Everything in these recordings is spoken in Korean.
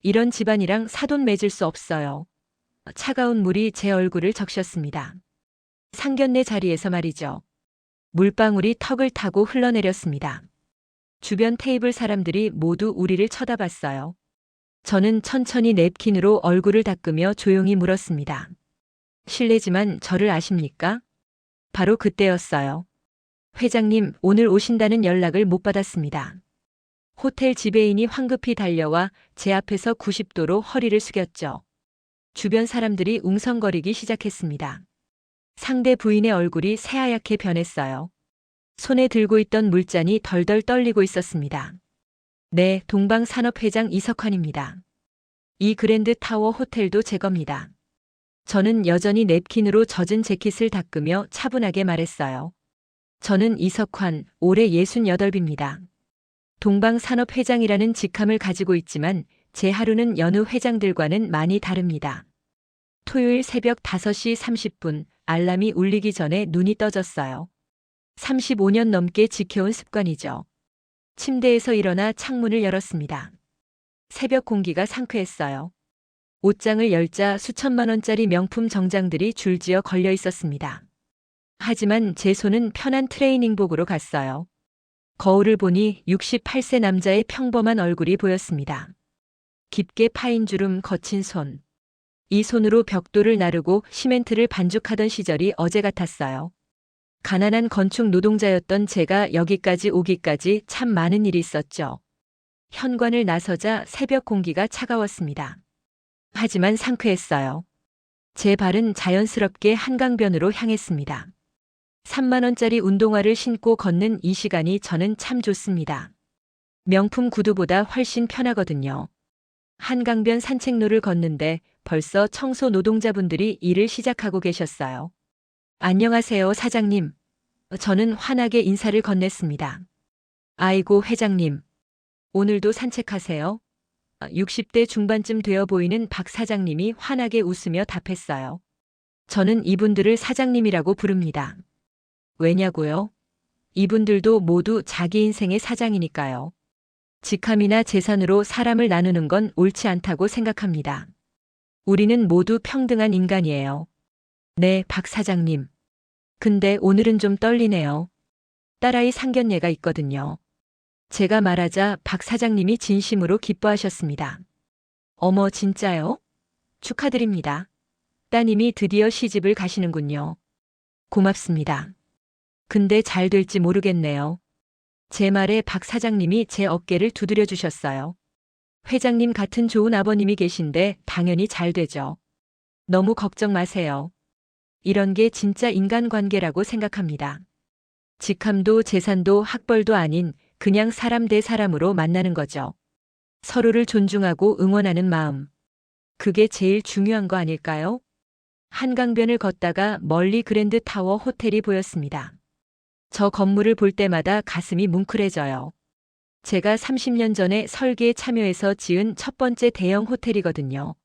이런 집안이랑 사돈 맺을 수 없어요. 차가운 물이 제 얼굴을 적셨습니다. 상견례 자리에서 말이죠. 물방울이 턱을 타고 흘러내렸습니다. 주변 테이블 사람들이 모두 우리를 쳐다봤어요. 저는 천천히 냅킨으로 얼굴을 닦으며 조용히 물었습니다. 실례지만 저를 아십니까? 바로 그때였어요. 회장님, 오늘 오신다는 연락을 못 받았습니다. 호텔 지배인이 황급히 달려와 제 앞에서 90도로 허리를 숙였죠. 주변 사람들이 웅성거리기 시작했습니다. 상대 부인의 얼굴이 새하얗게 변했어요. 손에 들고 있던 물잔이 덜덜 떨리고 있었습니다. 네, 동방산업회장 이석환입니다. 이 그랜드 타워 호텔도 제 겁니다. 저는 여전히 냅킨으로 젖은 재킷을 닦으며 차분하게 말했어요. 저는 이석환, 올해 68입니다. 동방산업회장이라는 직함을 가지고 있지만 제 하루는 여느 회장들과는 많이 다릅니다. 토요일 새벽 5시 30분 알람이 울리기 전에 눈이 떠졌어요. 35년 넘게 지켜온 습관이죠. 침대에서 일어나 창문을 열었습니다. 새벽 공기가 상쾌했어요. 옷장을 열자 수천만 원짜리 명품 정장들이 줄지어 걸려 있었습니다. 하지만 제 손은 편한 트레이닝복으로 갔어요. 거울을 보니 68세 남자의 평범한 얼굴이 보였습니다. 깊게 파인 주름 거친 손. 이 손으로 벽돌을 나르고 시멘트를 반죽하던 시절이 어제 같았어요. 가난한 건축 노동자였던 제가 여기까지 오기까지 참 많은 일이 있었죠. 현관을 나서자 새벽 공기가 차가웠습니다. 하지만 상쾌했어요. 제 발은 자연스럽게 한강변으로 향했습니다. 3만 원짜리 운동화를 신고 걷는 이 시간이 저는 참 좋습니다. 명품 구두보다 훨씬 편하거든요. 한강변 산책로를 걷는데 벌써 청소 노동자분들이 일을 시작하고 계셨어요. 안녕하세요, 사장님. 저는 환하게 인사를 건넸습니다. 아이고, 회장님. 오늘도 산책하세요? 60대 중반쯤 되어 보이는 박 사장님이 환하게 웃으며 답했어요. 저는 이분들을 사장님이라고 부릅니다. 왜냐고요? 이분들도 모두 자기 인생의 사장이니까요. 직함이나 재산으로 사람을 나누는 건 옳지 않다고 생각합니다. 우리는 모두 평등한 인간이에요. 네, 박 사장님. 근데 오늘은 좀 떨리네요. 딸아이 상견례가 있거든요. 제가 말하자 박 사장님이 진심으로 기뻐하셨습니다. 어머, 진짜요? 축하드립니다. 따님이 드디어 시집을 가시는군요. 고맙습니다. 근데 잘 될지 모르겠네요. 제 말에 박 사장님이 제 어깨를 두드려 주셨어요. 회장님 같은 좋은 아버님이 계신데 당연히 잘 되죠. 너무 걱정 마세요. 이런 게 진짜 인간관계라고 생각합니다. 직함도 재산도 학벌도 아닌 그냥 사람 대 사람으로 만나는 거죠. 서로를 존중하고 응원하는 마음. 그게 제일 중요한 거 아닐까요? 한강변을 걷다가 멀리 그랜드 타워 호텔이 보였습니다. 저 건물을 볼 때마다 가슴이 뭉클해져요. 제가 30년 전에 설계에 참여해서 지은 첫 번째 대형 호텔이거든요.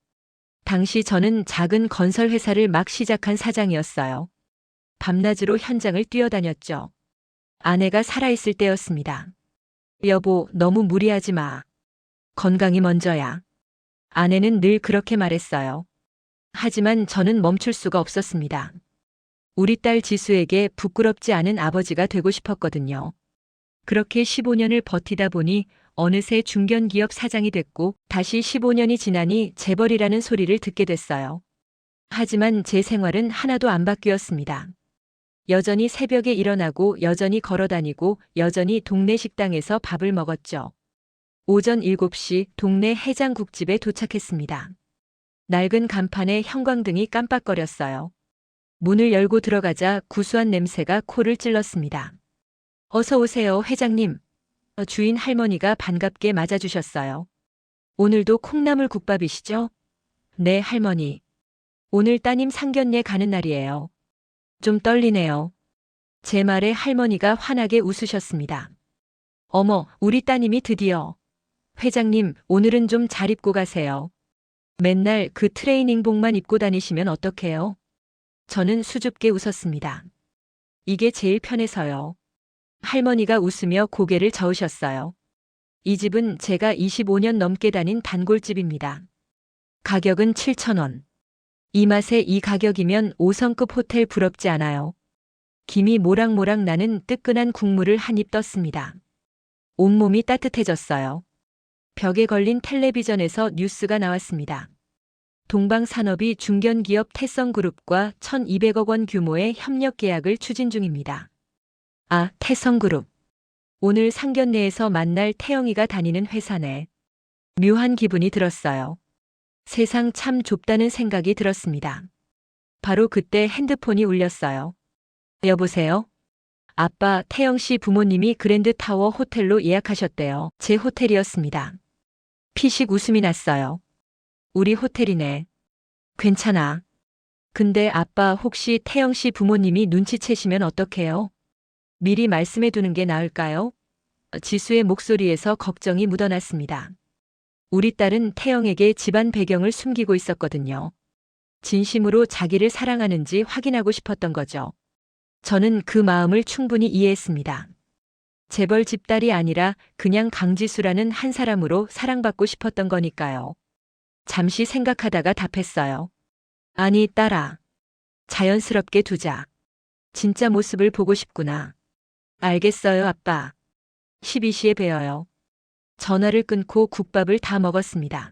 당시 저는 작은 건설 회사를 막 시작한 사장이었어요. 밤낮으로 현장을 뛰어다녔죠. 아내가 살아있을 때였습니다. 여보, 너무 무리하지 마. 건강이 먼저야. 아내는 늘 그렇게 말했어요. 하지만 저는 멈출 수가 없었습니다. 우리 딸 지수에게 부끄럽지 않은 아버지가 되고 싶었거든요. 그렇게 15년을 버티다 보니 어느새 중견기업 사장이 됐고 다시 15년이 지나니 재벌이라는 소리를 듣게 됐어요. 하지만 제 생활은 하나도 안 바뀌었습니다. 여전히 새벽에 일어나고 여전히 걸어다니고 여전히 동네 식당에서 밥을 먹었죠. 오전 7시 동네 해장국집에 도착했습니다. 낡은 간판에 형광등이 깜빡거렸어요. 문을 열고 들어가자 구수한 냄새가 코를 찔렀습니다. 어서 오세요, 회장님. 주인 할머니가 반갑게 맞아주셨어요. 오늘도 콩나물 국밥이시죠? 네, 할머니. 오늘 따님 상견례 가는 날이에요. 좀 떨리네요. 제 말에 할머니가 환하게 웃으셨습니다. 어머, 우리 따님이 드디어. 회장님, 오늘은 좀 잘 입고 가세요. 맨날 그 트레이닝복만 입고 다니시면 어떡해요? 저는 수줍게 웃었습니다. 이게 제일 편해서요. 할머니가 웃으며 고개를 저으셨어요. 이 집은 제가 25년 넘게 다닌 단골집입니다. 가격은 7,000원. 이 맛에 이 가격이면 5성급 호텔 부럽지 않아요. 김이 모락모락 나는 뜨끈한 국물을 한 입 떴습니다. 온몸이 따뜻해졌어요. 벽에 걸린 텔레비전에서 뉴스가 나왔습니다. 동방산업이 중견기업 태성그룹과 1,200억 원 규모의 협력 계약을 추진 중입니다. 아, 태성그룹. 오늘 상견례에서 만날 태영이가 다니는 회사네. 묘한 기분이 들었어요. 세상 참 좁다는 생각이 들었습니다. 바로 그때 핸드폰이 울렸어요. 여보세요? 아빠, 태영 씨 부모님이 그랜드타워 호텔로 예약하셨대요. 제 호텔이었습니다. 피식 웃음이 났어요. 우리 호텔이네. 괜찮아. 근데 아빠 혹시 태영 씨 부모님이 눈치채시면 어떡해요? 미리 말씀해 두는 게 나을까요? 지수의 목소리에서 걱정이 묻어났습니다. 우리 딸은 태영에게 집안 배경을 숨기고 있었거든요. 진심으로 자기를 사랑하는지 확인하고 싶었던 거죠. 저는 그 마음을 충분히 이해했습니다. 재벌 집딸이 아니라 그냥 강지수라는 한 사람으로 사랑받고 싶었던 거니까요. 잠시 생각하다가 답했어요. 아니, 딸아. 자연스럽게 두자. 진짜 모습을 보고 싶구나. 알겠어요, 아빠. 12시에 뵈어요. 전화를 끊고 국밥을 다 먹었습니다.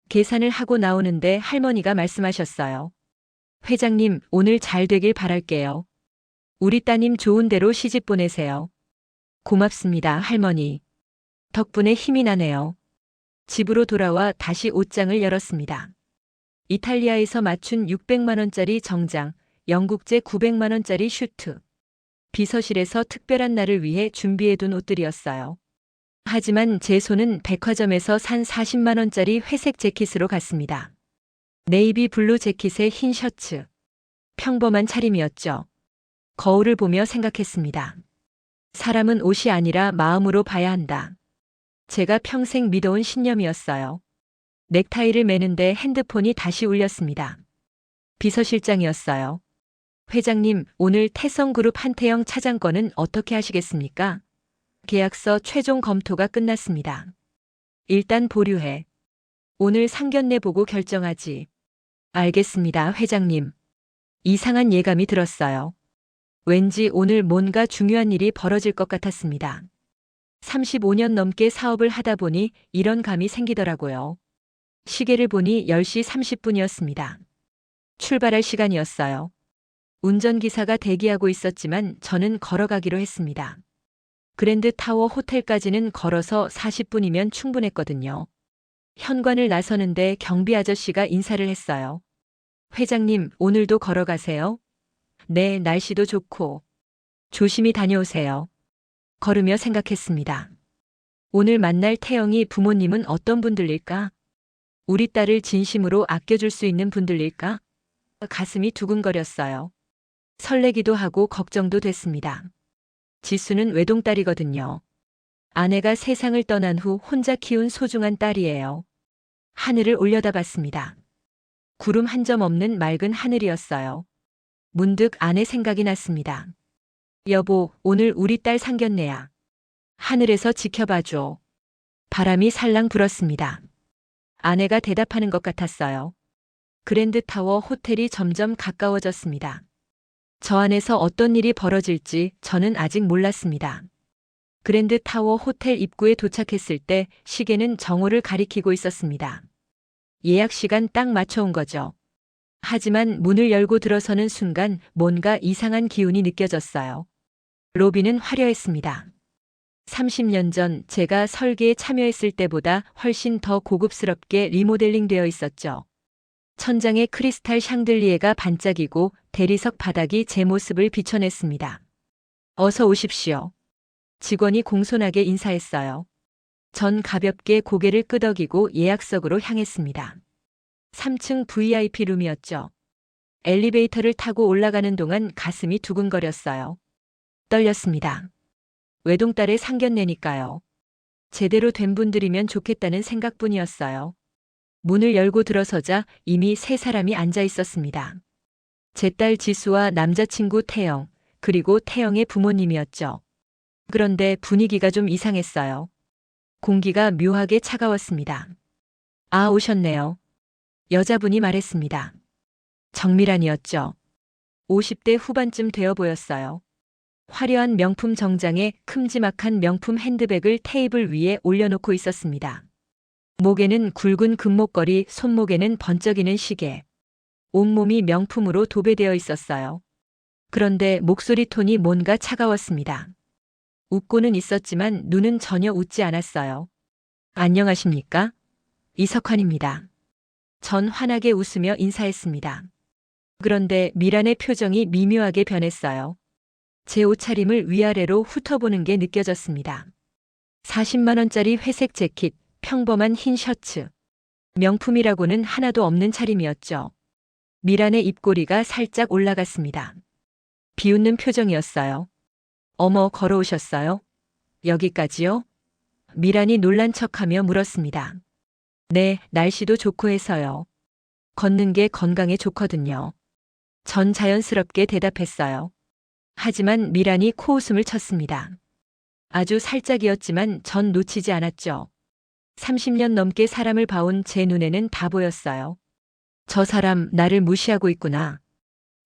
계산을 하고 나오는데 할머니가 말씀하셨어요. 회장님, 오늘 잘 되길 바랄게요. 우리 따님 좋은 대로 시집 보내세요. 고맙습니다, 할머니. 덕분에 힘이 나네요. 집으로 돌아와 다시 옷장을 열었습니다. 이탈리아에서 맞춘 600만 원짜리 정장, 영국제 900만 원짜리 슈트. 비서실에서 특별한 날을 위해 준비해둔 옷들이었어요. 하지만 제 손은 백화점에서 산 40만 원짜리 회색 재킷으로 갔습니다. 네이비 블루 재킷에 흰 셔츠. 평범한 차림이었죠. 거울을 보며 생각했습니다. 사람은 옷이 아니라 마음으로 봐야 한다. 제가 평생 믿어온 신념이었어요. 넥타이를 매는데 핸드폰이 다시 울렸습니다. 비서실장이었어요. 회장님, 오늘 태성그룹 한태영 차장권은 어떻게 하시겠습니까? 계약서 최종 검토가 끝났습니다. 일단 보류해. 오늘 상견례 보고 결정하지. 알겠습니다, 회장님. 이상한 예감이 들었어요. 왠지 오늘 뭔가 중요한 일이 벌어질 것 같았습니다. 35년 넘게 사업을 하다 보니 이런 감이 생기더라고요. 시계를 보니 10시 30분이었습니다. 출발할 시간이었어요. 운전기사가 대기하고 있었지만 저는 걸어가기로 했습니다. 그랜드타워 호텔까지는 걸어서 40분이면 충분했거든요. 현관을 나서는데 경비 아저씨가 인사를 했어요. 회장님, 오늘도 걸어가세요? 네, 날씨도 좋고. 조심히 다녀오세요. 걸으며 생각했습니다. 오늘 만날 태영이 부모님은 어떤 분들일까? 우리 딸을 진심으로 아껴줄 수 있는 분들일까? 가슴이 두근거렸어요. 설레기도 하고 걱정도 됐습니다. 지수는 외동딸이거든요. 아내가 세상을 떠난 후 혼자 키운 소중한 딸이에요. 하늘을 올려다봤습니다. 구름 한 점 없는 맑은 하늘이었어요. 문득 아내 생각이 났습니다. 여보, 오늘 우리 딸 상견례야. 하늘에서 지켜봐줘. 바람이 살랑 불었습니다. 아내가 대답하는 것 같았어요. 그랜드타워 호텔이 점점 가까워졌습니다. 저 안에서 어떤 일이 벌어질지 저는 아직 몰랐습니다. 그랜드타워 호텔 입구에 도착했을 때 시계는 정오를 가리키고 있었습니다. 예약 시간 딱 맞춰온 거죠. 하지만 문을 열고 들어서는 순간 뭔가 이상한 기운이 느껴졌어요. 로비는 화려했습니다. 30년 전 제가 설계에 참여했을 때보다 훨씬 더 고급스럽게 리모델링 되어 있었죠. 천장에 크리스탈 샹들리에가 반짝이고 대리석 바닥이 제 모습을 비춰냈습니다. 어서 오십시오. 직원이 공손하게 인사했어요. 전 가볍게 고개를 끄덕이고 예약석으로 향했습니다. 3층 VIP 룸이었죠. 엘리베이터를 타고 올라가는 동안 가슴이 두근거렸어요. 떨렸습니다. 외동딸의 상견례니까요. 제대로 된 분들이면 좋겠다는 생각뿐이었어요. 문을 열고 들어서자 이미 세 사람이 앉아 있었습니다. 제 딸 지수와 남자친구 태영, 그리고 태영의 부모님이었죠. 그런데 분위기가 좀 이상했어요. 공기가 묘하게 차가웠습니다. 아, 오셨네요. 여자분이 말했습니다. 정미란이었죠. 50대 후반쯤 되어 보였어요. 화려한 명품 정장에 큼지막한 명품 핸드백을 테이블 위에 올려놓고 있었습니다. 목에는 굵은 금목걸이, 손목에는 번쩍이는 시계. 온몸이 명품으로 도배되어 있었어요. 그런데 목소리 톤이 뭔가 차가웠습니다. 웃고는 있었지만 눈은 전혀 웃지 않았어요. 안녕하십니까? 이석환입니다. 전 환하게 웃으며 인사했습니다. 그런데 미란의 표정이 미묘하게 변했어요. 제 옷차림을 위아래로 훑어보는 게 느껴졌습니다. 40만 원짜리 회색 재킷, 평범한 흰 셔츠. 명품이라고는 하나도 없는 차림이었죠. 미란의 입꼬리가 살짝 올라갔습니다. 비웃는 표정이었어요. 어머, 걸어오셨어요? 여기까지요? 미란이 놀란 척하며 물었습니다. 네, 날씨도 좋고 해서요. 걷는 게 건강에 좋거든요. 전 자연스럽게 대답했어요. 하지만 미란이 코웃음을 쳤습니다. 아주 살짝이었지만 전 놓치지 않았죠. 30년 넘게 사람을 봐온 제 눈에는 다 보였어요. 저 사람 나를 무시하고 있구나.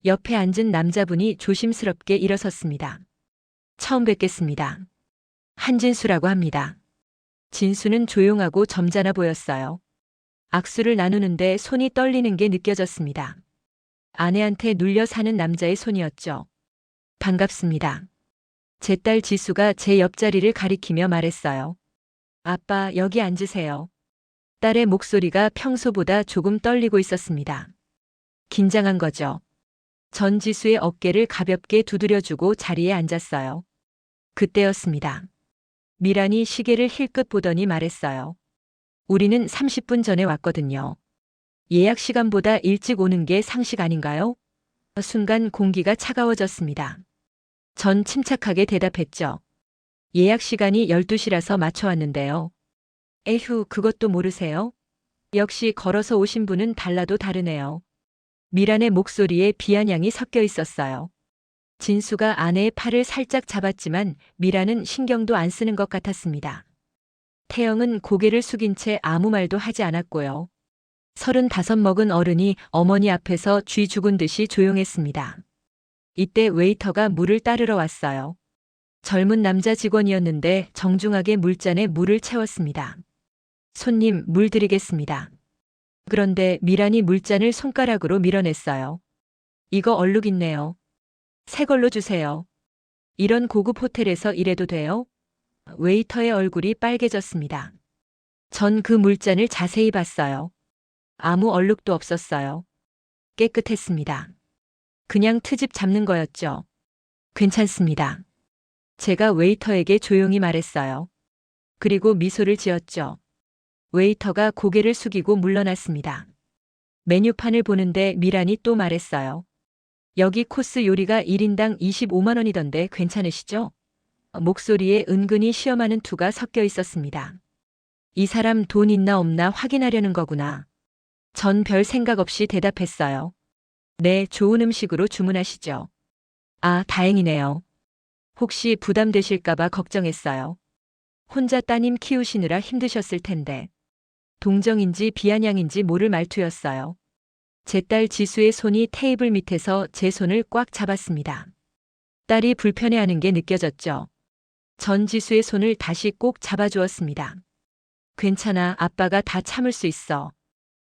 옆에 앉은 남자분이 조심스럽게 일어섰습니다. 처음 뵙겠습니다. 한진수라고 합니다. 진수는 조용하고 점잖아 보였어요. 악수를 나누는데 손이 떨리는 게 느껴졌습니다. 아내한테 눌려 사는 남자의 손이었죠. 반갑습니다. 제 딸 지수가 제 옆자리를 가리키며 말했어요. 아빠, 여기 앉으세요. 딸의 목소리가 평소보다 조금 떨리고 있었습니다. 긴장한 거죠. 전 지수의 어깨를 가볍게 두드려주고 자리에 앉았어요. 그때였습니다. 미란이 시계를 힐끗 보더니 말했어요. 우리는 30분 전에 왔거든요. 예약 시간보다 일찍 오는 게 상식 아닌가요? 순간 공기가 차가워졌습니다. 전 침착하게 대답했죠. 예약 시간이 12시라서 맞춰왔는데요. 에휴, 그것도 모르세요? 역시 걸어서 오신 분은 달라도 다르네요. 미란의 목소리에 비아냥이 섞여 있었어요. 진수가 아내의 팔을 살짝 잡았지만 미란은 신경도 안 쓰는 것 같았습니다. 태영은 고개를 숙인 채 아무 말도 하지 않았고요. 35 먹은 어른이 어머니 앞에서 쥐 죽은 듯이 조용했습니다. 이때 웨이터가 물을 따르러 왔어요. 젊은 남자 직원이었는데 정중하게 물잔에 물을 채웠습니다. 손님, 물 드리겠습니다. 그런데 미란이 물잔을 손가락으로 밀어냈어요. 이거 얼룩 있네요. 새 걸로 주세요. 이런 고급 호텔에서 일해도 돼요? 웨이터의 얼굴이 빨개졌습니다. 전 그 물잔을 자세히 봤어요. 아무 얼룩도 없었어요. 깨끗했습니다. 그냥 트집 잡는 거였죠. 괜찮습니다. 제가 웨이터에게 조용히 말했어요. 그리고 미소를 지었죠. 웨이터가 고개를 숙이고 물러났습니다. 메뉴판을 보는데 미란이 또 말했어요. 여기 코스 요리가 1인당 25만 원이던데 괜찮으시죠? 목소리에 은근히 시험하는 투가 섞여 있었습니다. 이 사람 돈 있나 없나 확인하려는 거구나. 전 별 생각 없이 대답했어요. 네, 좋은 음식으로 주문하시죠. 아, 다행이네요. 혹시 부담되실까봐 걱정했어요. 혼자 따님 키우시느라 힘드셨을 텐데. 동정인지 비아냥인지 모를 말투였어요. 제 딸 지수의 손이 테이블 밑에서 제 손을 꽉 잡았습니다. 딸이 불편해하는 게 느껴졌죠. 전 지수의 손을 다시 꼭 잡아주었습니다. 괜찮아, 아빠가 다 참을 수 있어.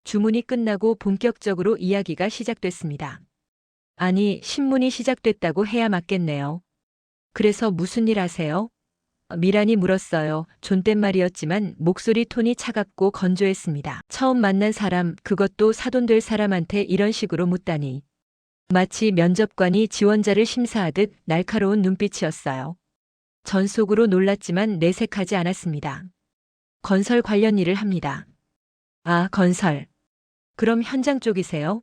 주문이 끝나고 본격적으로 이야기가 시작됐습니다. 아니, 신문이 시작됐다고 해야 맞겠네요. 그래서 무슨 일 하세요? 미란이 물었어요. 존댓말이었지만 목소리 톤이 차갑고 건조했습니다. 처음 만난 사람, 그것도 사돈될 사람한테 이런 식으로 묻다니. 마치 면접관이 지원자를 심사하듯 날카로운 눈빛이었어요. 전 속으로 놀랐지만 내색하지 않았습니다. 건설 관련 일을 합니다. 아, 건설. 그럼 현장 쪽이세요?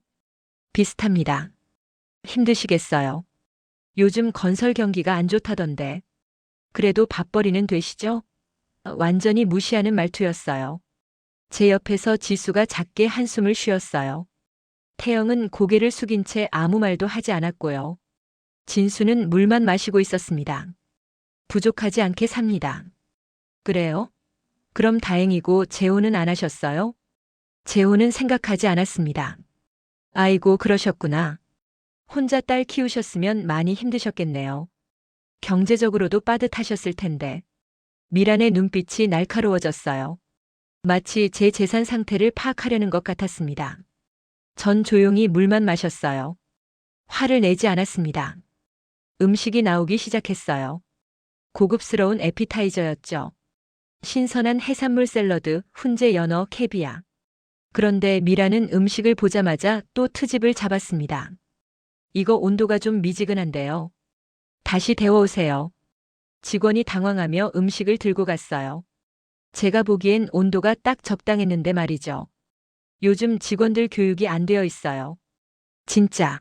비슷합니다. 힘드시겠어요. 요즘 건설 경기가 안 좋다던데. 그래도 밥벌이는 되시죠? 완전히 무시하는 말투였어요. 제 옆에서 지수가 작게 한숨을 쉬었어요. 태영은 고개를 숙인 채 아무 말도 하지 않았고요. 진수는 물만 마시고 있었습니다. 부족하지 않게 삽니다. 그래요? 그럼 다행이고 재혼은 안 하셨어요? 재혼은 생각하지 않았습니다. 아이고, 그러셨구나. 혼자 딸 키우셨으면 많이 힘드셨겠네요. 경제적으로도 빠듯하셨을 텐데. 미란의 눈빛이 날카로워졌어요. 마치 제 재산 상태를 파악하려는 것 같았습니다. 전 조용히 물만 마셨어요. 화를 내지 않았습니다. 음식이 나오기 시작했어요. 고급스러운 에피타이저였죠. 신선한 해산물 샐러드, 훈제 연어, 캐비아. 그런데 미라는 음식을 보자마자 또 트집을 잡았습니다. 이거 온도가 좀 미지근한데요. 다시 데워오세요. 직원이 당황하며 음식을 들고 갔어요. 제가 보기엔 온도가 딱 적당했는데 말이죠. 요즘 직원들 교육이 안 되어 있어요. 진짜.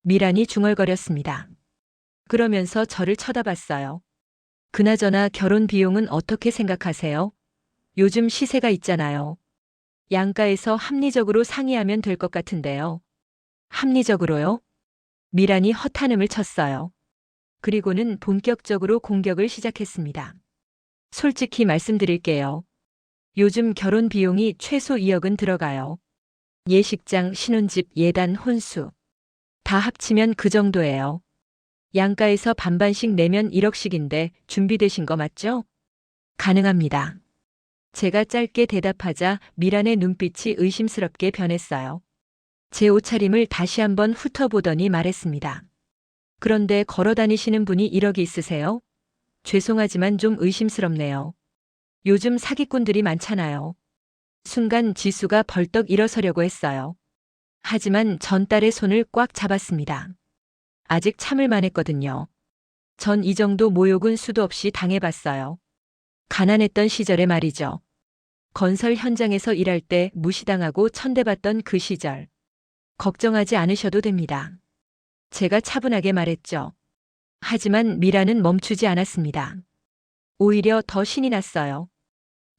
미란이 중얼거렸습니다. 그러면서 저를 쳐다봤어요. 그나저나 결혼 비용은 어떻게 생각하세요? 요즘 시세가 있잖아요. 양가에서 합리적으로 상의하면 될 것 같은데요. 합리적으로요? 미란이 헛한음을 쳤어요. 그리고는 본격적으로 공격을 시작했습니다. 솔직히 말씀드릴게요. 요즘 결혼 비용이 최소 2억은 들어가요. 예식장, 신혼집, 예단, 혼수. 다 합치면 그 정도예요. 양가에서 반반씩 내면 1억씩인데 준비되신 거 맞죠? 가능합니다. 제가 짧게 대답하자 미란의 눈빛이 의심스럽게 변했어요. 제 옷차림을 다시 한번 훑어보더니 말했습니다. 그런데 걸어다니시는 분이 1억이 있으세요? 죄송하지만 좀 의심스럽네요. 요즘 사기꾼들이 많잖아요. 순간 지수가 벌떡 일어서려고 했어요. 하지만 전 딸의 손을 꽉 잡았습니다. 아직 참을 만했거든요. 전 이 정도 모욕은 수도 없이 당해봤어요. 가난했던 시절에 말이죠. 건설 현장에서 일할 때 무시당하고 천대받던 그 시절. 걱정하지 않으셔도 됩니다. 제가 차분하게 말했죠. 하지만 미라는 멈추지 않았습니다. 오히려 더 신이 났어요.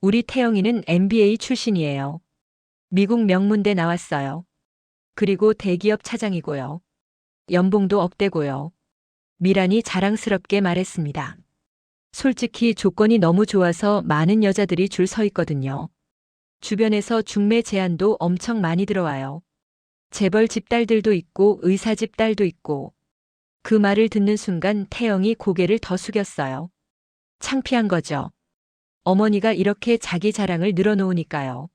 우리 태영이는 MBA 출신이에요. 미국 명문대 나왔어요. 그리고 대기업 차장이고요. 연봉도 억대고요. 미란이 자랑스럽게 말했습니다. 솔직히 조건이 너무 좋아서 많은 여자들이 줄 서 있거든요. 주변에서 중매 제안도 엄청 많이 들어와요. 재벌 집 딸들도 있고 의사 집 딸도 있고. 그 말을 듣는 순간 태영이 고개를 더 숙였어요. 창피한 거죠. 어머니가 이렇게 자기 자랑을 늘어놓으니까요.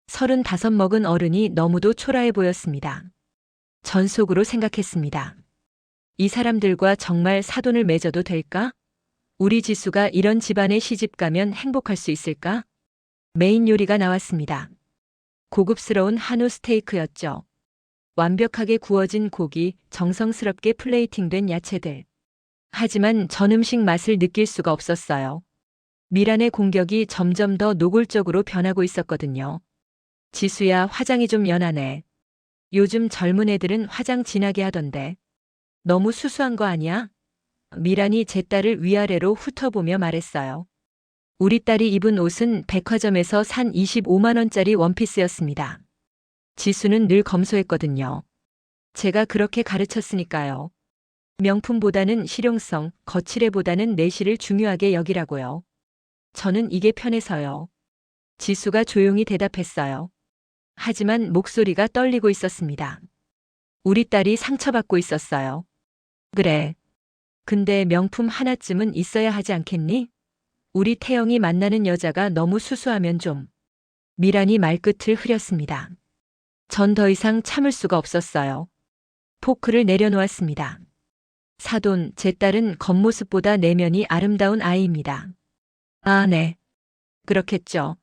35 먹은 어른이 너무도 초라해 보였습니다. 전 속으로 생각했습니다. 이 사람들과 정말 사돈을 맺어도 될까? 우리 지수가 이런 집안에 시집 가면 행복할 수 있을까? 메인 요리가 나왔습니다. 고급스러운 한우 스테이크였죠. 완벽하게 구워진 고기, 정성스럽게 플레이팅된 야채들. 하지만 전 음식 맛을 느낄 수가 없었어요. 미란의 공격이 점점 더 노골적으로 변하고 있었거든요. 지수야, 화장이 좀 연하네. 요즘 젊은 애들은 화장 진하게 하던데. 너무 수수한 거 아니야? 미란이 제 딸을 위아래로 훑어보며 말했어요. 우리 딸이 입은 옷은 백화점에서 산 25만 원짜리 원피스였습니다. 지수는 늘 검소했거든요. 제가 그렇게 가르쳤으니까요. 명품보다는 실용성, 거칠애보다는 내실을 중요하게 여기라고요. 저는 이게 편해서요. 지수가 조용히 대답했어요. 하지만 목소리가 떨리고 있었습니다. 우리 딸이 상처받고 있었어요. 그래. 근데 명품 하나쯤은 있어야 하지 않겠니? 우리 태영이 만나는 여자가 너무 수수하면 좀. 미란이 말끝을 흐렸습니다. 전 더 이상 참을 수가 없었어요. 포크를 내려놓았습니다. 사돈, 제 딸은 겉모습보다 내면이 아름다운 아이입니다. 아, 네. 그렇겠죠.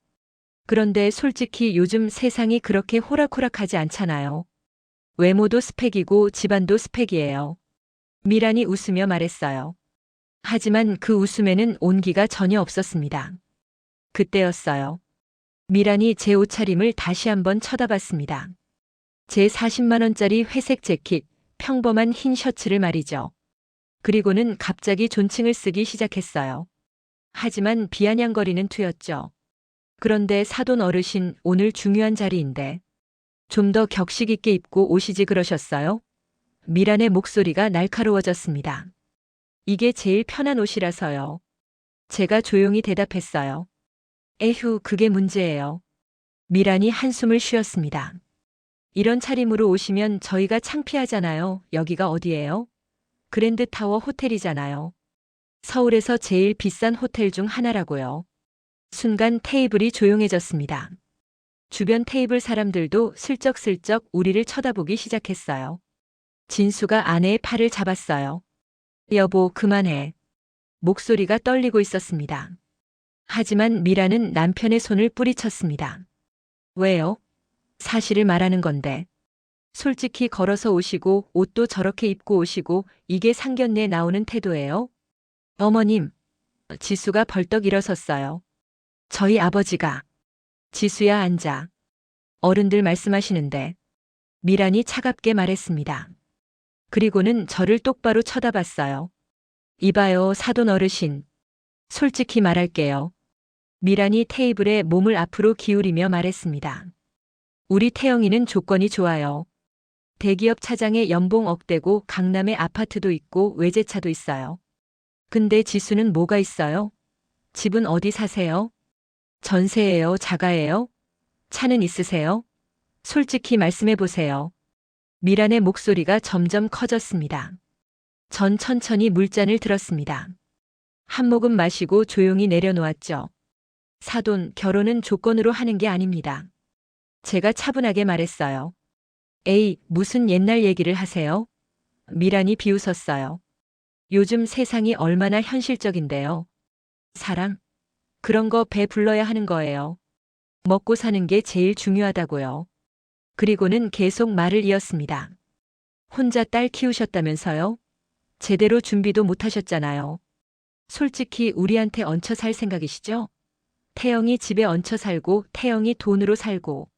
그런데 솔직히 요즘 세상이 그렇게 호락호락하지 않잖아요. 외모도 스펙이고 집안도 스펙이에요. 미란이 웃으며 말했어요. 하지만 그 웃음에는 온기가 전혀 없었습니다. 그때였어요. 미란이 제 옷차림을 다시 한번 쳐다봤습니다. 제 40만 원짜리 회색 재킷, 평범한 흰 셔츠를 말이죠. 그리고는 갑자기 존칭을 쓰기 시작했어요. 하지만 비아냥거리는 투였죠. 그런데 사돈 어르신, 오늘 중요한 자리인데 좀 더 격식 있게 입고 오시지 그러셨어요? 미란의 목소리가 날카로워졌습니다. 이게 제일 편한 옷이라서요. 제가 조용히 대답했어요. 에휴, 그게 문제예요. 미란이 한숨을 쉬었습니다. 이런 차림으로 오시면 저희가 창피하잖아요. 여기가 어디예요? 그랜드타워 호텔이잖아요. 서울에서 제일 비싼 호텔 중 하나라고요. 순간 테이블이 조용해졌습니다. 주변 테이블 사람들도 슬쩍슬쩍 우리를 쳐다보기 시작했어요. 진수가 아내의 팔을 잡았어요. 여보, 그만해. 목소리가 떨리고 있었습니다. 하지만 미라는 남편의 손을 뿌리쳤습니다. 왜요? 사실을 말하는 건데. 솔직히 걸어서 오시고 옷도 저렇게 입고 오시고 이게 상견례에 나오는 태도예요? 어머님, 지수가 벌떡 일어섰어요. 저희 아버지가. 지수야, 앉아. 어른들 말씀하시는데. 미란이 차갑게 말했습니다. 그리고는 저를 똑바로 쳐다봤어요. 이봐요, 사돈 어르신. 솔직히 말할게요. 미란이 테이블에 몸을 앞으로 기울이며 말했습니다. 우리 태영이는 조건이 좋아요. 대기업 차장의 연봉 억대고 강남에 아파트도 있고 외제차도 있어요. 근데 지수는 뭐가 있어요? 집은 어디 사세요? 전세예요? 자가예요? 차는 있으세요? 솔직히 말씀해 보세요. 미란의 목소리가 점점 커졌습니다. 전 천천히 물잔을 들었습니다. 한 모금 마시고 조용히 내려놓았죠. 사돈, 결혼은 조건으로 하는 게 아닙니다. 제가 차분하게 말했어요. 에이, 무슨 옛날 얘기를 하세요? 미란이 비웃었어요. 요즘 세상이 얼마나 현실적인데요. 사랑? 그런 거 배 불러야 하는 거예요. 먹고 사는 게 제일 중요하다고요. 그리고는 계속 말을 이었습니다. 혼자 딸 키우셨다면서요? 제대로 준비도 못 하셨잖아요. 솔직히 우리한테 얹혀 살 생각이시죠? 태영이 집에 얹혀 살고 태영이 돈으로 살고.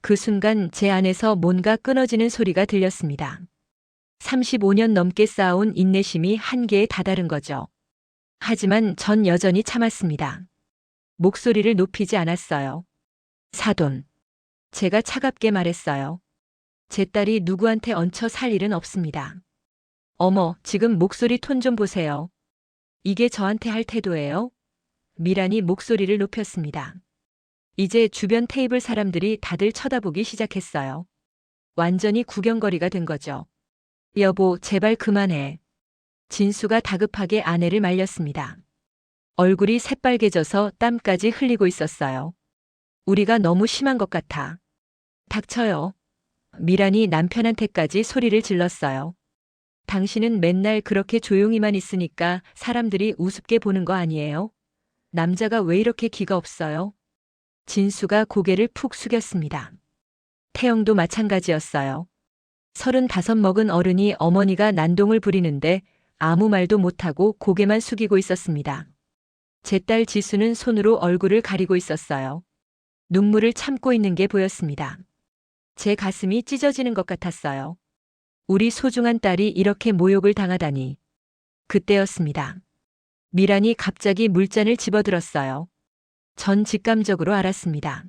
그 순간 제 안에서 뭔가 끊어지는 소리가 들렸습니다. 35년 넘게 쌓아온 인내심이 한계에 다다른 거죠. 하지만 전 여전히 참았습니다. 목소리를 높이지 않았어요. 사돈. 제가 차갑게 말했어요. 제 딸이 누구한테 얹혀 살 일은 없습니다. 어머, 지금 목소리 톤 좀 보세요. 이게 저한테 할 태도예요? 미란이 목소리를 높였습니다. 이제 주변 테이블 사람들이 다들 쳐다보기 시작했어요. 완전히 구경거리가 된 거죠. 여보, 제발 그만해. 진수가 다급하게 아내를 말렸습니다. 얼굴이 새빨개져서 땀까지 흘리고 있었어요. 우리가 너무 심한 것 같아. 닥쳐요. 미란이 남편한테까지 소리를 질렀어요. 당신은 맨날 그렇게 조용히만 있으니까 사람들이 우습게 보는 거 아니에요? 남자가 왜 이렇게 기가 없어요? 진수가 고개를 푹 숙였습니다. 태영도 마찬가지였어요. 35 먹은 어른이 어머니가 난동을 부리는데 아무 말도 못하고 고개만 숙이고 있었습니다. 제 딸 지수는 손으로 얼굴을 가리고 있었어요. 눈물을 참고 있는 게 보였습니다. 제 가슴이 찢어지는 것 같았어요. 우리 소중한 딸이 이렇게 모욕을 당하다니. 그때였습니다. 미란이 갑자기 물잔을 집어들었어요. 전 직감적으로 알았습니다.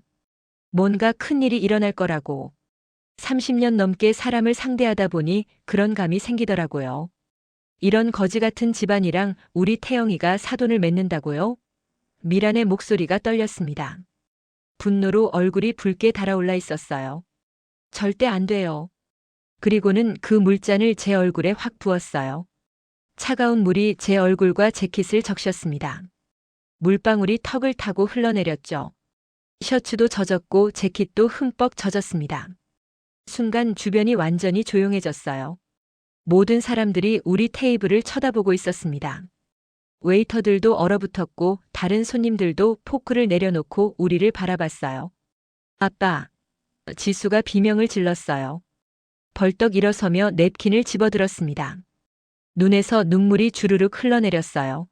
뭔가 큰일이 일어날 거라고. 30년 넘게 사람을 상대하다 보니 그런 감이 생기더라고요. 이런 거지 같은 집안이랑 우리 태영이가 사돈을 맺는다고요? 미란의 목소리가 떨렸습니다. 분노로 얼굴이 붉게 달아올라 있었어요. 절대 안 돼요. 그리고는 그 물잔을 제 얼굴에 확 부었어요. 차가운 물이 제 얼굴과 재킷을 적셨습니다. 물방울이 턱을 타고 흘러내렸죠. 셔츠도 젖었고 재킷도 흠뻑 젖었습니다. 순간 주변이 완전히 조용해졌어요. 모든 사람들이 우리 테이블을 쳐다보고 있었습니다. 웨이터들도 얼어붙었고 다른 손님들도 포크를 내려놓고 우리를 바라봤어요. 아빠. 지수가 비명을 질렀어요. 벌떡 일어서며 냅킨을 집어들었습니다. 눈에서 눈물이 주르륵 흘러내렸어요.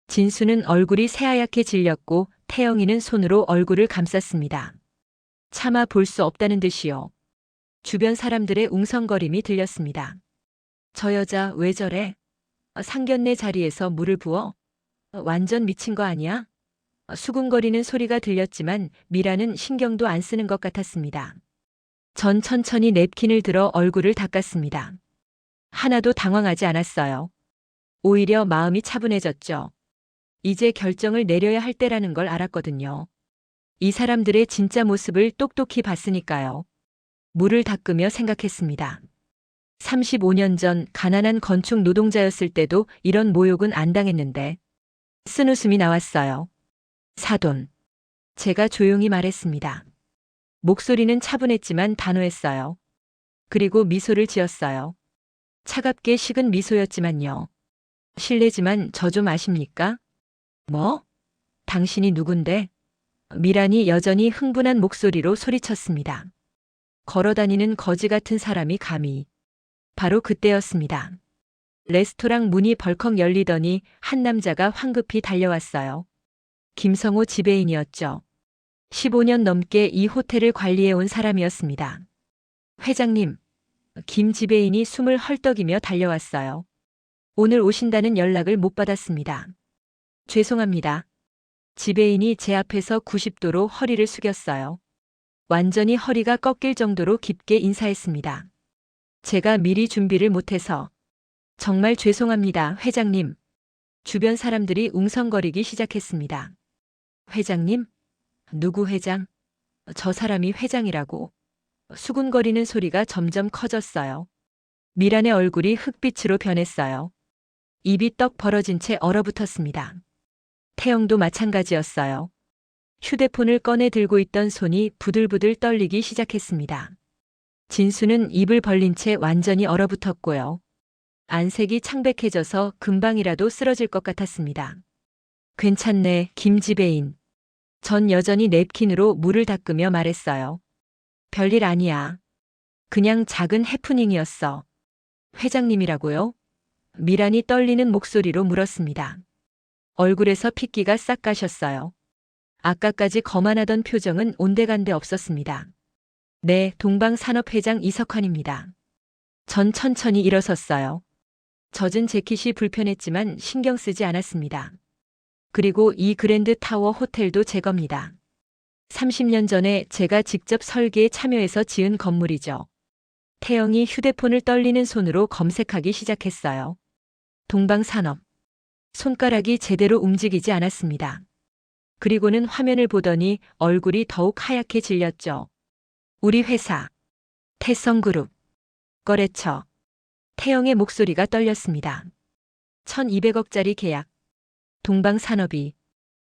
진수는 얼굴이 새하얗게 질렸고 태영이는 손으로 얼굴을 감쌌습니다. 차마 볼 수 없다는 듯이요. 주변 사람들의 웅성거림이 들렸습니다. 저 여자 왜 저래? 상견례 자리에서 물을 부어? 완전 미친 거 아니야? 수군거리는 소리가 들렸지만 미라는 신경도 안 쓰는 것 같았습니다. 전 천천히 냅킨을 들어 얼굴을 닦았습니다. 하나도 당황하지 않았어요. 오히려 마음이 차분해졌죠. 이제 결정을 내려야 할 때라는 걸 알았거든요. 이 사람들의 진짜 모습을 똑똑히 봤으니까요. 물을 닦으며 생각했습니다. 35년 전 가난한 건축 노동자였을 때도 이런 모욕은 안 당했는데 쓴웃음이 나왔어요. 사돈. 제가 조용히 말했습니다. 목소리는 차분했지만 단호했어요. 그리고 미소를 지었어요. 차갑게 식은 미소였지만요. 실례지만 저 좀 아십니까? 뭐? 당신이 누군데? 미란이 여전히 흥분한 목소리로 소리쳤습니다. 걸어다니는 거지 같은 사람이 감히. 바로 그때였습니다. 레스토랑 문이 벌컥 열리더니 한 남자가 황급히 달려왔어요. 김성호 지배인이었죠. 15년 넘게 이 호텔을 관리해온 사람이었습니다. 회장님, 김 지배인이 숨을 헐떡이며 달려왔어요. 오늘 오신다는 연락을 못 받았습니다. 죄송합니다. 지배인이 제 앞에서 90도로 허리를 숙였어요. 완전히 허리가 꺾일 정도로 깊게 인사했습니다. 제가 미리 준비를 못해서 정말 죄송합니다, 회장님. 주변 사람들이 웅성거리기 시작했습니다. 회장님? 누구 회장? 저 사람이 회장이라고. 수군거리는 소리가 점점 커졌어요. 미란의 얼굴이 흑빛으로 변했어요. 입이 떡 벌어진 채 얼어붙었습니다. 태영도 마찬가지였어요. 휴대폰을 꺼내 들고 있던 손이 부들부들 떨리기 시작했습니다. 진수는 입을 벌린 채 완전히 얼어붙었고요. 안색이 창백해져서 금방이라도 쓰러질 것 같았습니다. 괜찮네, 김지배인. 전 여전히 냅킨으로 물을 닦으며 말했어요. 별일 아니야. 그냥 작은 해프닝이었어. 회장님이라고요? 미란이 떨리는 목소리로 물었습니다. 얼굴에서 핏기가 싹 가셨어요. 아까까지 거만하던 표정은 온데간데 없었습니다. 네, 동방산업회장 이석환입니다. 전 천천히 일어섰어요. 젖은 재킷이 불편했지만 신경 쓰지 않았습니다. 그리고 이 그랜드 타워 호텔도 제 겁니다. 30년 전에 제가 직접 설계에 참여해서 지은 건물이죠. 태영이 휴대폰을 떨리는 손으로 검색하기 시작했어요. 동방산업. 손가락이 제대로 움직이지 않았습니다. 그리고는 화면을 보더니 얼굴이 더욱 하얗게 질렸죠. 우리 회사. 태성그룹. 거래처. 태영의 목소리가 떨렸습니다. 1200억짜리 계약. 동방산업이.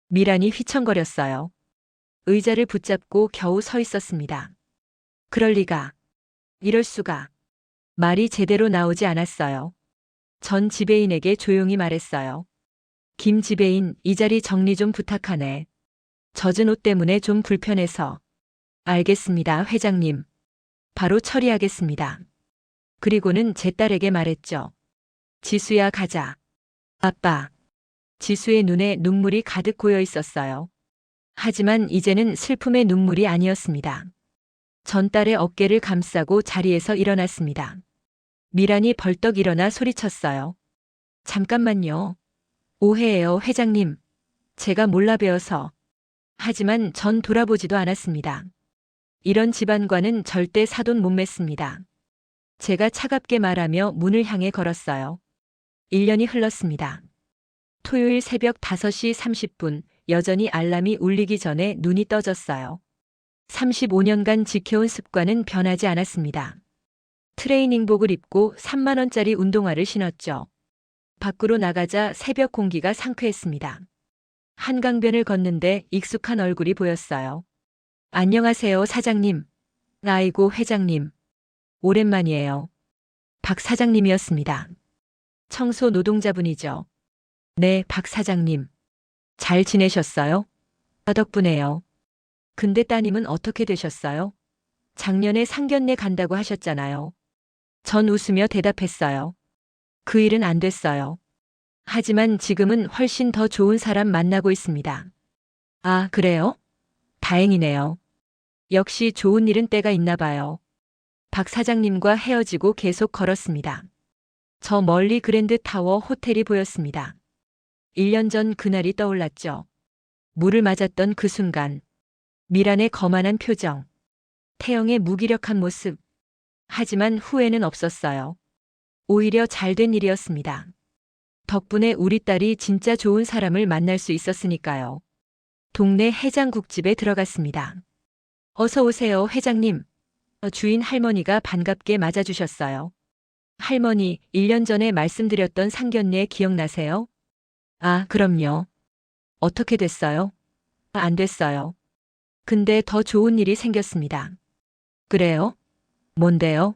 미란이 휘청거렸어요. 의자를 붙잡고 겨우 서 있었습니다. 그럴 리가. 이럴 수가. 말이 제대로 나오지 않았어요. 전 지배인에게 조용히 말했어요. 김 지배인, 이 자리 정리 좀 부탁하네. 젖은 옷 때문에 좀 불편해서. 알겠습니다, 회장님. 바로 처리하겠습니다. 그리고는 제 딸에게 말했죠. 지수야, 가자. 아빠. 지수의 눈에 눈물이 가득 고여 있었어요. 하지만 이제는 슬픔의 눈물이 아니었습니다. 전 딸의 어깨를 감싸고 자리에서 일어났습니다. 미란이 벌떡 일어나 소리쳤어요. 잠깐만요. 오해예요, 회장님. 제가 몰라 배워서. 하지만 전 돌아보지도 않았습니다. 이런 집안과는 절대 사돈 못 맺습니다. 제가 차갑게 말하며 문을 향해 걸었어요. 1년이 흘렀습니다. 토요일 새벽 5시 30분, 여전히 알람이 울리기 전에 눈이 떠졌어요. 35년간 지켜온 습관은 변하지 않았습니다. 트레이닝복을 입고 3만 원짜리 운동화를 신었죠. 밖으로 나가자 새벽 공기가 상쾌했습니다. 한강변을 걷는데 익숙한 얼굴이 보였어요. 안녕하세요, 사장님. 아이고, 회장님. 오랜만이에요. 박 사장님이었습니다. 청소 노동자분이죠. 네, 박 사장님. 잘 지내셨어요? 덕분에요. 근데 따님은 어떻게 되셨어요? 작년에 상견례 간다고 하셨잖아요. 전 웃으며 대답했어요. 그 일은 안 됐어요. 하지만 지금은 훨씬 더 좋은 사람 만나고 있습니다. 아, 그래요? 다행이네요. 역시 좋은 일은 때가 있나 봐요. 박 사장님과 헤어지고 계속 걸었습니다. 저 멀리 그랜드 타워 호텔이 보였습니다. 1년 전 그날이 떠올랐죠. 물을 맞았던 그 순간. 미란의 거만한 표정. 태영의 무기력한 모습. 하지만 후회는 없었어요. 오히려 잘된 일이었습니다. 덕분에 우리 딸이 진짜 좋은 사람을 만날 수 있었으니까요. 동네 해장국집에 들어갔습니다. 어서 오세요, 회장님. 주인 할머니가 반갑게 맞아주셨어요. 할머니, 1년 전에 말씀드렸던 상견례 기억나세요? 아, 그럼요. 어떻게 됐어요? 안 됐어요. 근데 더 좋은 일이 생겼습니다. 그래요? 뭔데요?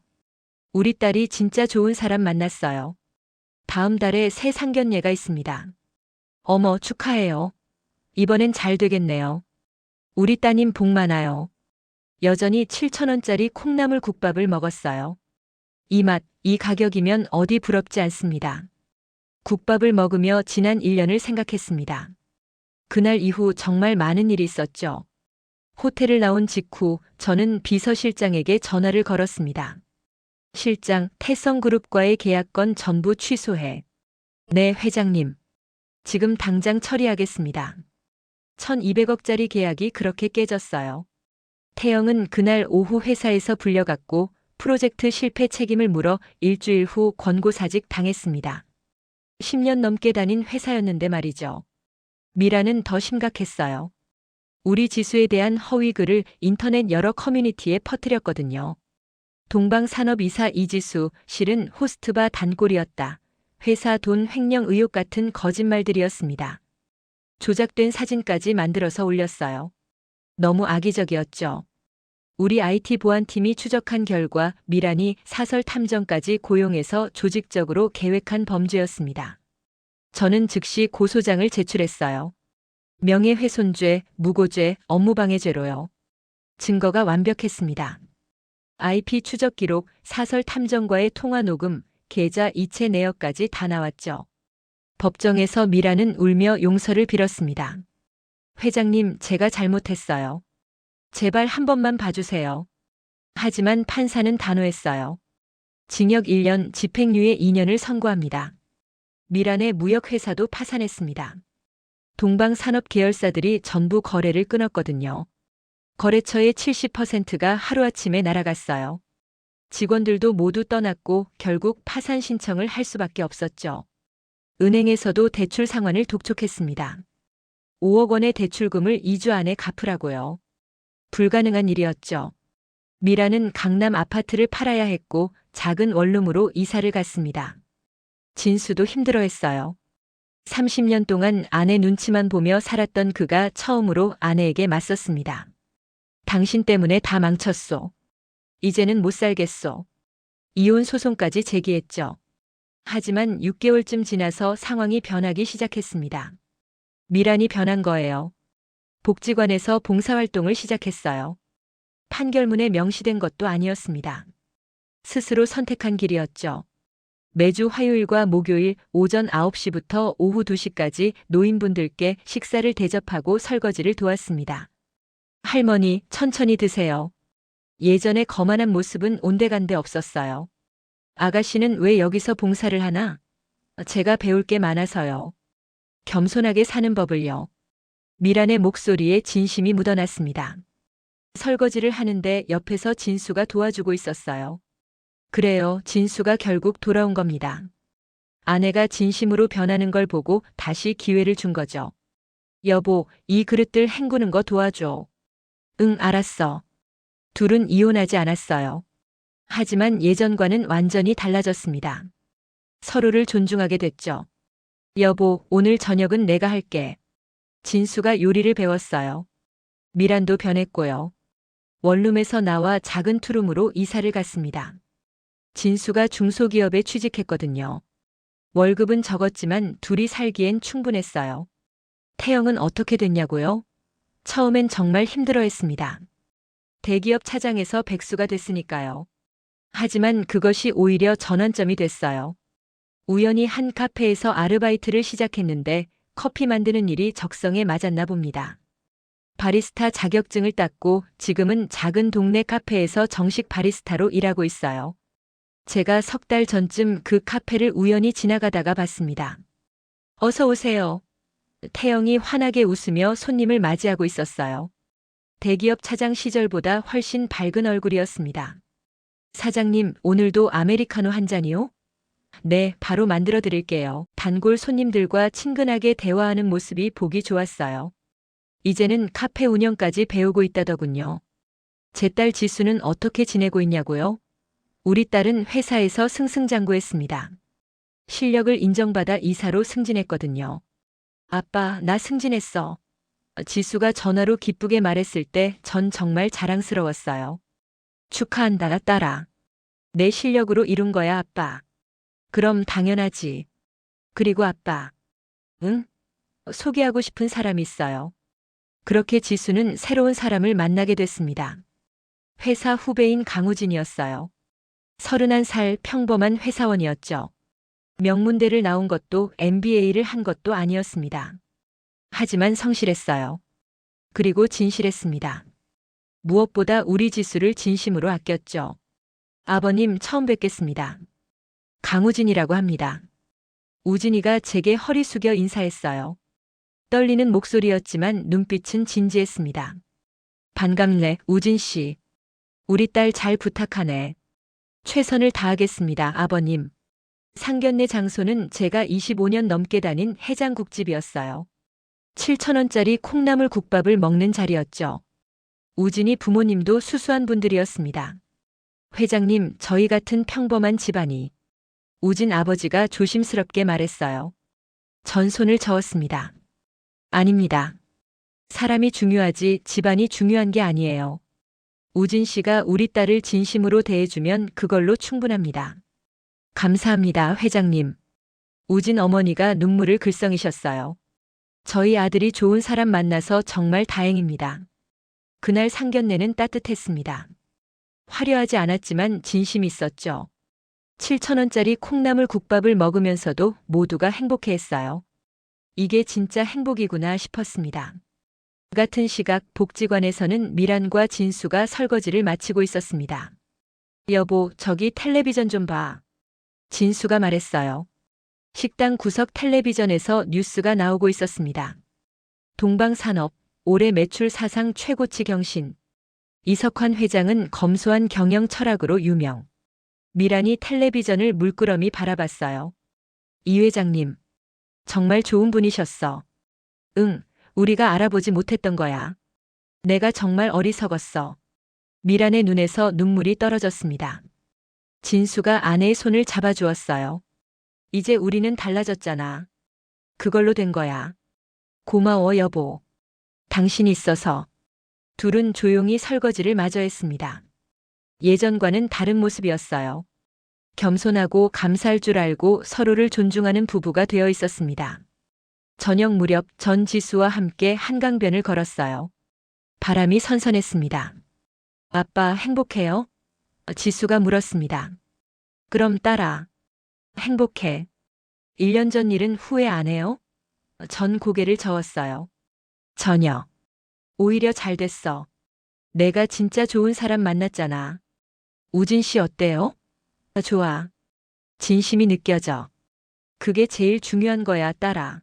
우리 딸이 진짜 좋은 사람 만났어요. 다음 달에 새 상견례가 있습니다. 어머, 축하해요. 이번엔 잘 되겠네요. 우리 따님 복 많아요. 여전히 7,000원짜리 콩나물 국밥을 먹었어요. 이 맛, 이 가격이면 어디 부럽지 않습니다. 국밥을 먹으며 지난 1년을 생각했습니다. 그날 이후 정말 많은 일이 있었죠. 호텔을 나온 직후 저는 비서실장에게 전화를 걸었습니다. 실장, 태성그룹과의 계약건 전부 취소해. 네, 회장님. 지금 당장 처리하겠습니다. 1,200억짜리 계약이 그렇게 깨졌어요. 태영은 그날 오후 회사에서 불려갔고 프로젝트 실패 책임을 물어 일주일 후 권고사직 당했습니다. 10년 넘게 다닌 회사였는데 말이죠. 미라는 더 심각했어요. 우리 지수에 대한 허위 글을 인터넷 여러 커뮤니티에 퍼뜨렸거든요. 동방산업이사 이지수, 실은 호스트바 단골이었다. 회사 돈 횡령 의혹 같은 거짓말들이었습니다. 조작된 사진까지 만들어서 올렸어요. 너무 악의적이었죠. 우리 IT 보안팀이 추적한 결과 미란이 사설 탐정까지 고용해서 조직적으로 계획한 범죄였습니다. 저는 즉시 고소장을 제출했어요. 명예훼손죄, 무고죄, 업무방해죄로요. 증거가 완벽했습니다. IP 추적 기록, 사설 탐정과의 통화 녹음, 계좌 이체 내역까지 다 나왔죠. 법정에서 미라는 울며 용서를 빌었습니다. 회장님, 제가 잘못했어요. 제발 한 번만 봐주세요. 하지만 판사는 단호했어요. 징역 1년, 집행유예 2년을 선고합니다. 미란의 무역회사도 파산했습니다. 동방산업 계열사들이 전부 거래를 끊었거든요. 거래처의 70%가 하루아침에 날아갔어요. 직원들도 모두 떠났고 결국 파산 신청을 할 수밖에 없었죠. 은행에서도 대출 상환을 독촉했습니다. 5억 원의 대출금을 2주 안에 갚으라고요. 불가능한 일이었죠. 미라는 강남 아파트를 팔아야 했고 작은 원룸으로 이사를 갔습니다. 진수도 힘들어했어요. 30년 동안 아내 눈치만 보며 살았던 그가 처음으로 아내에게 맞섰습니다. 당신 때문에 다 망쳤소. 이제는 못 살겠소. 이혼 소송까지 제기했죠. 하지만 6개월쯤 지나서 상황이 변하기 시작했습니다. 미란이 변한 거예요. 복지관에서 봉사활동을 시작했어요. 판결문에 명시된 것도 아니었습니다. 스스로 선택한 길이었죠. 매주 화요일과 목요일 오전 9시부터 오후 2시까지 노인분들께 식사를 대접하고 설거지를 도왔습니다. 할머니, 천천히 드세요. 예전의 거만한 모습은 온데간데 없었어요. 아가씨는 왜 여기서 봉사를 하나? 제가 배울 게 많아서요. 겸손하게 사는 법을요. 미란의 목소리에 진심이 묻어났습니다. 설거지를 하는데 옆에서 진수가 도와주고 있었어요. 그래요, 진수가 결국 돌아온 겁니다. 아내가 진심으로 변하는 걸 보고 다시 기회를 준 거죠. 여보, 이 그릇들 헹구는 거 도와줘. 응, 알았어. 둘은 이혼하지 않았어요. 하지만 예전과는 완전히 달라졌습니다. 서로를 존중하게 됐죠. 여보, 오늘 저녁은 내가 할게. 진수가 요리를 배웠어요. 미란도 변했고요. 원룸에서 나와 작은 투룸으로 이사를 갔습니다. 진수가 중소기업에 취직했거든요. 월급은 적었지만 둘이 살기엔 충분했어요. 태영은 어떻게 됐냐고요? 처음엔 정말 힘들어했습니다. 대기업 차장에서 백수가 됐으니까요. 하지만 그것이 오히려 전환점이 됐어요. 우연히 한 카페에서 아르바이트를 시작했는데 커피 만드는 일이 적성에 맞았나 봅니다. 바리스타 자격증을 땄고 지금은 작은 동네 카페에서 정식 바리스타로 일하고 있어요. 제가 3달 전쯤 그 카페를 우연히 지나가다가 봤습니다. 어서 오세요. 태영이 환하게 웃으며 손님을 맞이하고 있었어요. 대기업 차장 시절보다 훨씬 밝은 얼굴이었습니다. 사장님, 오늘도 아메리카노 한 잔이요? 네, 바로 만들어 드릴게요. 단골 손님들과 친근하게 대화하는 모습이 보기 좋았어요. 이제는 카페 운영까지 배우고 있다더군요. 제 딸 지수는 어떻게 지내고 있냐고요? 우리 딸은 회사에서 승승장구했습니다. 실력을 인정받아 이사로 승진했거든요. 아빠, 나 승진했어. 지수가 전화로 기쁘게 말했을 때 전 정말 자랑스러웠어요. 축하한다, 딸아. 내 실력으로 이룬 거야, 아빠. 그럼 당연하지. 그리고 아빠. 응? 소개하고 싶은 사람이 있어요. 그렇게 지수는 새로운 사람을 만나게 됐습니다. 회사 후배인 강우진이었어요. 31살 평범한 회사원이었죠. 명문대를 나온 것도 MBA를 한 것도 아니었습니다. 하지만 성실했어요. 그리고 진실했습니다. 무엇보다 우리 지수를 진심으로 아꼈죠. 아버님 처음 뵙겠습니다. 강우진이라고 합니다. 우진이가 제게 허리 숙여 인사했어요. 떨리는 목소리였지만 눈빛은 진지했습니다. 반갑네, 우진 씨. 우리 딸 잘 부탁하네. 최선을 다하겠습니다, 아버님. 상견례 장소는 제가 25년 넘게 다닌 해장국집이었어요. 7,000원짜리 콩나물 국밥을 먹는 자리였죠. 우진이 부모님도 수수한 분들이었습니다. 회장님, 저희 같은 평범한 집안이. 우진 아버지가 조심스럽게 말했어요. 전 손을 저었습니다. 아닙니다. 사람이 중요하지 집안이 중요한 게 아니에요. 우진 씨가 우리 딸을 진심으로 대해주면 그걸로 충분합니다. 감사합니다, 회장님. 우진 어머니가 눈물을 글썽이셨어요. 저희 아들이 좋은 사람 만나서 정말 다행입니다. 그날 상견례는 따뜻했습니다. 화려하지 않았지만 진심이 있었죠. 7,000원짜리 콩나물 국밥을 먹으면서도 모두가 행복해했어요. 이게 진짜 행복이구나 싶었습니다. 같은 시각 복지관에서는 미란과 진수가 설거지를 마치고 있었습니다. 여보, 저기 텔레비전 좀 봐. 진수가 말했어요. 식당 구석 텔레비전에서 뉴스가 나오고 있었습니다. 동방산업, 올해 매출 사상 최고치 경신. 이석환 회장은 검소한 경영 철학으로 유명. 미란이 텔레비전을 물끄러미 바라봤어요. 이 회장님, 정말 좋은 분이셨어. 응, 우리가 알아보지 못했던 거야. 내가 정말 어리석었어. 미란의 눈에서 눈물이 떨어졌습니다. 진수가 아내의 손을 잡아주었어요. 이제 우리는 달라졌잖아. 그걸로 된 거야. 고마워, 여보. 당신이 있어서. 둘은 조용히 설거지를 마저 했습니다. 예전과는 다른 모습이었어요. 겸손하고 감사할 줄 알고 서로를 존중하는 부부가 되어 있었습니다. 저녁 무렵 전 지수와 함께 한강변을 걸었어요. 바람이 선선했습니다. 아빠 행복해요? 지수가 물었습니다. 그럼 딸아. 행복해. 1년 전 일은 후회 안 해요? 전 고개를 저었어요. 전혀. 오히려 잘 됐어. 내가 진짜 좋은 사람 만났잖아. 우진 씨 어때요? 좋아. 진심이 느껴져. 그게 제일 중요한 거야, 딸아.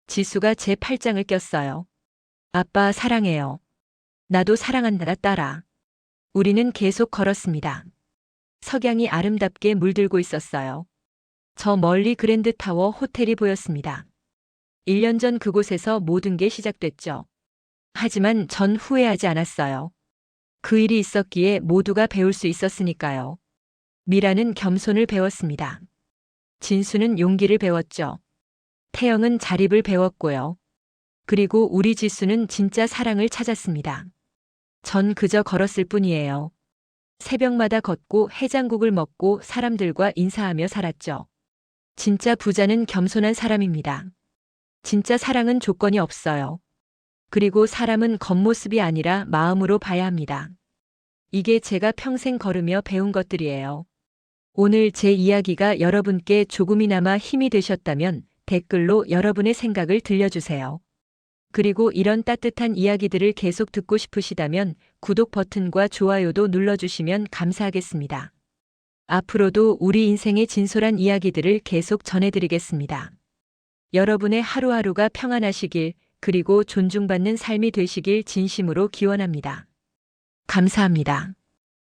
지수가 제 팔짱을 꼈어요. 아빠 사랑해요. 나도 사랑한다, 딸아. 우리는 계속 걸었습니다. 석양이 아름답게 물들고 있었어요. 저 멀리 그랜드타워 호텔이 보였습니다. 1년 전 그곳에서 모든 게 시작됐죠. 하지만 전 후회하지 않았어요. 그 일이 있었기에 모두가 배울 수 있었으니까요. 미라는 겸손을 배웠습니다. 진수는 용기를 배웠죠. 태영은 자립을 배웠고요. 그리고 우리 지수는 진짜 사랑을 찾았습니다. 전 그저 걸었을 뿐이에요. 새벽마다 걷고 해장국을 먹고 사람들과 인사하며 살았죠. 진짜 부자는 겸손한 사람입니다. 진짜 사랑은 조건이 없어요. 그리고 사람은 겉모습이 아니라 마음으로 봐야 합니다. 이게 제가 평생 걸으며 배운 것들이에요. 오늘 제 이야기가 여러분께 조금이나마 힘이 되셨다면 댓글로 여러분의 생각을 들려주세요. 그리고 이런 따뜻한 이야기들을 계속 듣고 싶으시다면 구독 버튼과 좋아요도 눌러주시면 감사하겠습니다. 앞으로도 우리 인생의 진솔한 이야기들을 계속 전해드리겠습니다. 여러분의 하루하루가 평안하시길, 그리고 존중받는 삶이 되시길 진심으로 기원합니다. 감사합니다.